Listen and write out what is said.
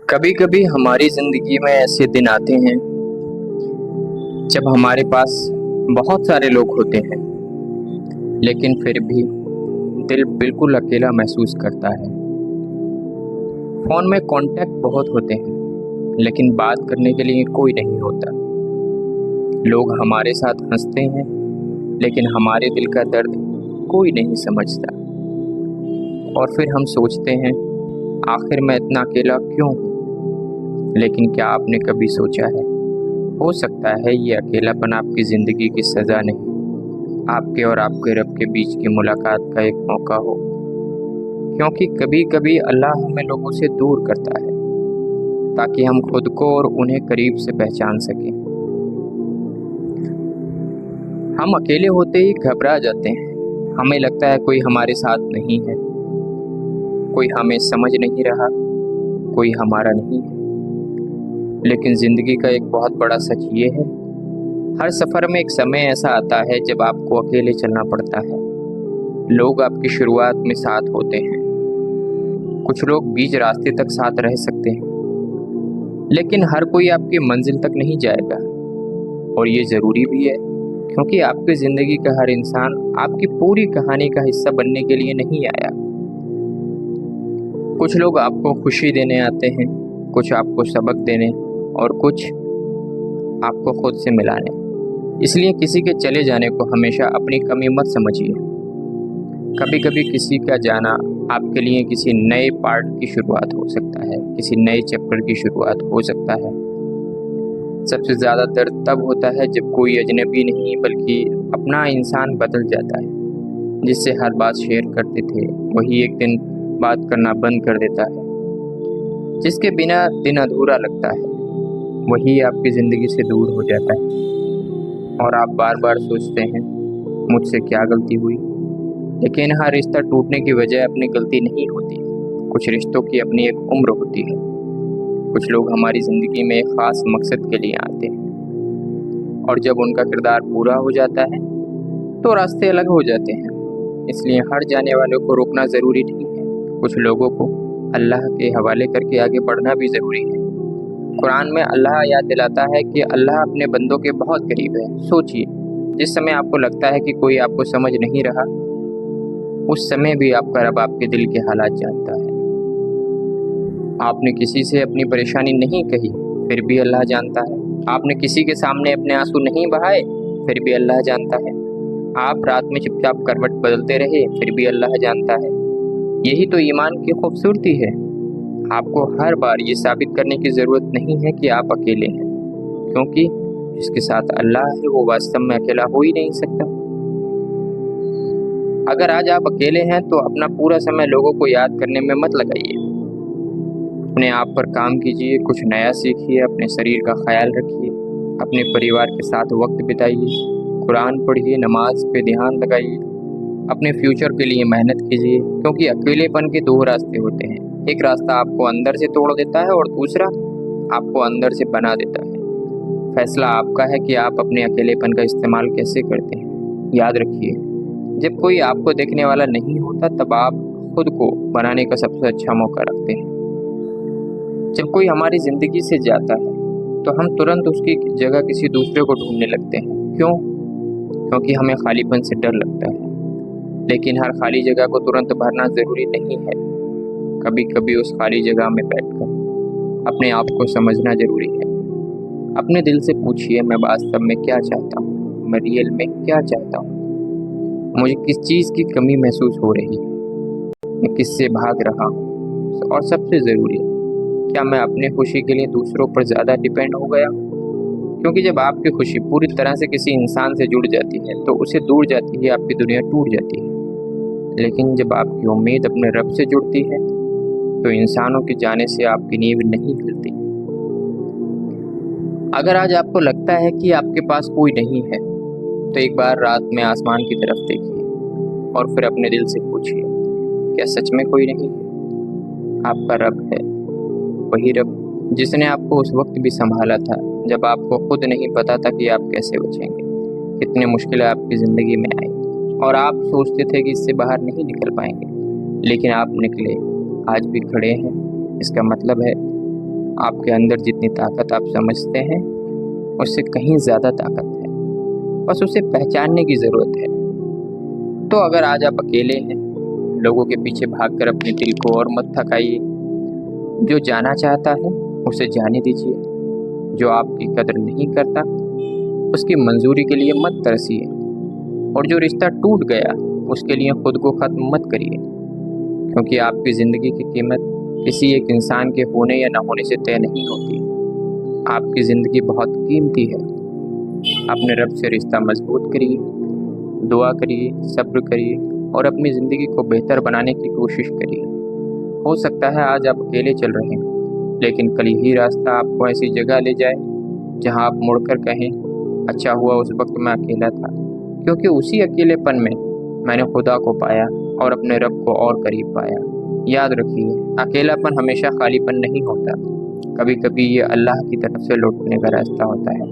कभी कभी हमारी जिंदगी में ऐसे दिन आते हैं जब हमारे पास बहुत सारे लोग होते हैं, लेकिन फिर भी दिल बिल्कुल अकेला महसूस करता है। फोन में कांटेक्ट बहुत होते हैं, लेकिन बात करने के लिए कोई नहीं होता। लोग हमारे साथ हंसते हैं, लेकिन हमारे दिल का दर्द कोई नहीं समझता। और फिर हम सोचते हैं, आखिर मैं इतना अकेला क्यों हूँ। लेकिन क्या आपने कभी सोचा है, हो सकता है ये अकेलापन आपकी ज़िंदगी की सज़ा नहीं, आपके और आपके रब के बीच की मुलाकात का एक मौका हो। क्योंकि कभी कभी अल्लाह हमें लोगों से दूर करता है ताकि हम खुद को और उन्हें करीब से पहचान सकें। हम अकेले होते ही घबरा जाते हैं। हमें लगता है कोई हमारे साथ नहीं है, कोई हमें समझ नहीं रहा, कोई हमारा नहीं है। लेकिन ज़िंदगी का एक बहुत बड़ा सच ये है, हर सफ़र में एक समय ऐसा आता है जब आपको अकेले चलना पड़ता है। लोग आपकी शुरुआत में साथ होते हैं, कुछ लोग बीच रास्ते तक साथ रह सकते हैं, लेकिन हर कोई आपकी मंजिल तक नहीं जाएगा। और ये ज़रूरी भी है, क्योंकि आपकी ज़िंदगी का हर इंसान आपकी पूरी कहानी का हिस्सा बनने के लिए नहीं आया। कुछ लोग आपको खुशी देने आते हैं, कुछ आपको सबक देने, और कुछ आपको खुद से मिलाने। इसलिए किसी के चले जाने को हमेशा अपनी कमी मत समझिए। कभी कभी किसी का जाना आपके लिए किसी नए पार्ट की शुरुआत हो सकता है, किसी नए चैप्टर की शुरुआत हो सकता है। सबसे ज़्यादा दर्द तब होता है जब कोई अजनबी नहीं बल्कि अपना इंसान बदल जाता है। जिससे हर बात शेयर करते थे, वही एक दिन बात करना बंद कर देता है। जिसके बिना दिन अधूरा लगता है, वही आपकी ज़िंदगी से दूर हो जाता है। और आप बार बार सोचते हैं, मुझसे क्या गलती हुई। लेकिन हर रिश्ता टूटने की वजह अपनी गलती नहीं होती। कुछ रिश्तों की अपनी एक उम्र होती है। कुछ लोग हमारी ज़िंदगी में एक ख़ास मकसद के लिए आते हैं, और जब उनका किरदार पूरा हो जाता है तो रास्ते अलग हो जाते हैं। इसलिए हर जाने वाले को रोकना ज़रूरी नहीं है। कुछ लोगों को अल्लाह के हवाले करके आगे बढ़ना भी ज़रूरी है। कुरान में अल्लाह याद दिलाता है कि अल्लाह अपने बंदों के बहुत करीब है। सोचिए, जिस समय आपको लगता है कि कोई आपको समझ नहीं रहा, उस समय भी आपका रब आपके दिल के हालात जानता है। आपने किसी से अपनी परेशानी नहीं कही, फिर भी अल्लाह जानता है। आपने किसी के सामने अपने आंसू नहीं बहाए, फिर भी अल्लाह जानता है। आप रात में चुपचाप करवट बदलते रहे, फिर भी अल्लाह जानता है। यही तो ईमान की खूबसूरती है। आपको हर बार ये साबित करने की ज़रूरत नहीं है कि आप अकेले हैं, क्योंकि जिसके साथ अल्लाह है वो वास्तव में अकेला हो ही नहीं सकता। अगर आज आप अकेले हैं तो अपना पूरा समय लोगों को याद करने में मत लगाइए। अपने आप पर काम कीजिए, कुछ नया सीखिए, अपने शरीर का ख्याल रखिए, अपने परिवार के साथ वक्त बिताइए, कुरान पढ़िए, नमाज पे ध्यान लगाइए, अपने फ्यूचर के लिए मेहनत कीजिए। क्योंकि अकेलेपन के दो रास्ते होते हैं, एक रास्ता आपको अंदर से तोड़ देता है और दूसरा आपको अंदर से बना देता है। फैसला आपका है कि आप अपने अकेलेपन का इस्तेमाल कैसे करते हैं। याद रखिए, जब कोई आपको देखने वाला नहीं होता तब आप खुद को बनाने का सबसे अच्छा मौका रखते हैं। जब कोई हमारी ज़िंदगी से जाता है तो हम तुरंत उसकी जगह किसी दूसरे को ढूंढने लगते हैं। क्यों? क्योंकि हमें खालीपन से डर लगता है। लेकिन हर खाली जगह को तुरंत भरना ज़रूरी नहीं है। कभी कभी उस खाली जगह में बैठकर अपने आप को समझना ज़रूरी है। अपने दिल से पूछिए, मैं वास्तव में क्या चाहता हूँ, मैं रियल में क्या चाहता हूँ, मुझे किस चीज़ की कमी महसूस हो रही है, मैं किससे भाग रहा हूँ, और सबसे ज़रूरी, क्या मैं अपने खुशी के लिए दूसरों पर ज़्यादा डिपेंड हो गया हूँ। क्योंकि जब आपकी खुशी पूरी तरह से किसी इंसान से जुड़ जाती है तो उसे दूर जाती है आपकी दुनिया टूट जाती है। लेकिन जब आपकी उम्मीद अपने रब से जुड़ती है तो इंसानों के जाने से आपकी नींव नहीं हिलती। अगर आज आपको लगता है कि आपके पास कोई नहीं है, तो एक बार रात में आसमान की तरफ देखिए और फिर अपने दिल से पूछिए, क्या सच में कोई नहीं है? आपका रब है, वही रब जिसने आपको उस वक्त भी संभाला था जब आपको खुद नहीं पता था कि आप कैसे बचेंगे। कितने मुश्किलें आपकी ज़िंदगी में आई और आप सोचते थे कि इससे बाहर नहीं निकल पाएंगे, लेकिन आप निकले, आज भी खड़े हैं। इसका मतलब है आपके अंदर जितनी ताकत आप समझते हैं उससे कहीं ज़्यादा ताकत है, बस उसे पहचानने की ज़रूरत है। तो अगर आज आप अकेले हैं, लोगों के पीछे भागकर अपने दिल को और मत थकाइए। जो जाना चाहता है उसे जाने दीजिए। जो आपकी कदर नहीं करता उसकी मंजूरी के लिए मत तरसिए। और जो रिश्ता टूट गया उसके लिए खुद को ख़त्म मत करिए, क्योंकि आपकी ज़िंदगी की कीमत किसी एक इंसान के होने या न होने से तय नहीं होती। आपकी ज़िंदगी बहुत कीमती है। अपने रब से रिश्ता मजबूत करिए, दुआ करिए, सब्र करिए और अपनी ज़िंदगी को बेहतर बनाने की कोशिश करिए। हो सकता है आज आप अकेले चल रहे हैं, लेकिन कल यही रास्ता आपको ऐसी जगह ले जाए जहां आप मुड़कर कहें, अच्छा हुआ उस वक्त मैं अकेला था, क्योंकि उसी अकेलेपन में मैंने खुदा को पाया और अपने रब को और करीब पाया। याद रखिए, अकेलापन हमेशा खालीपन नहीं होता, कभी कभी ये अल्लाह की तरफ से लौटने का रास्ता होता है।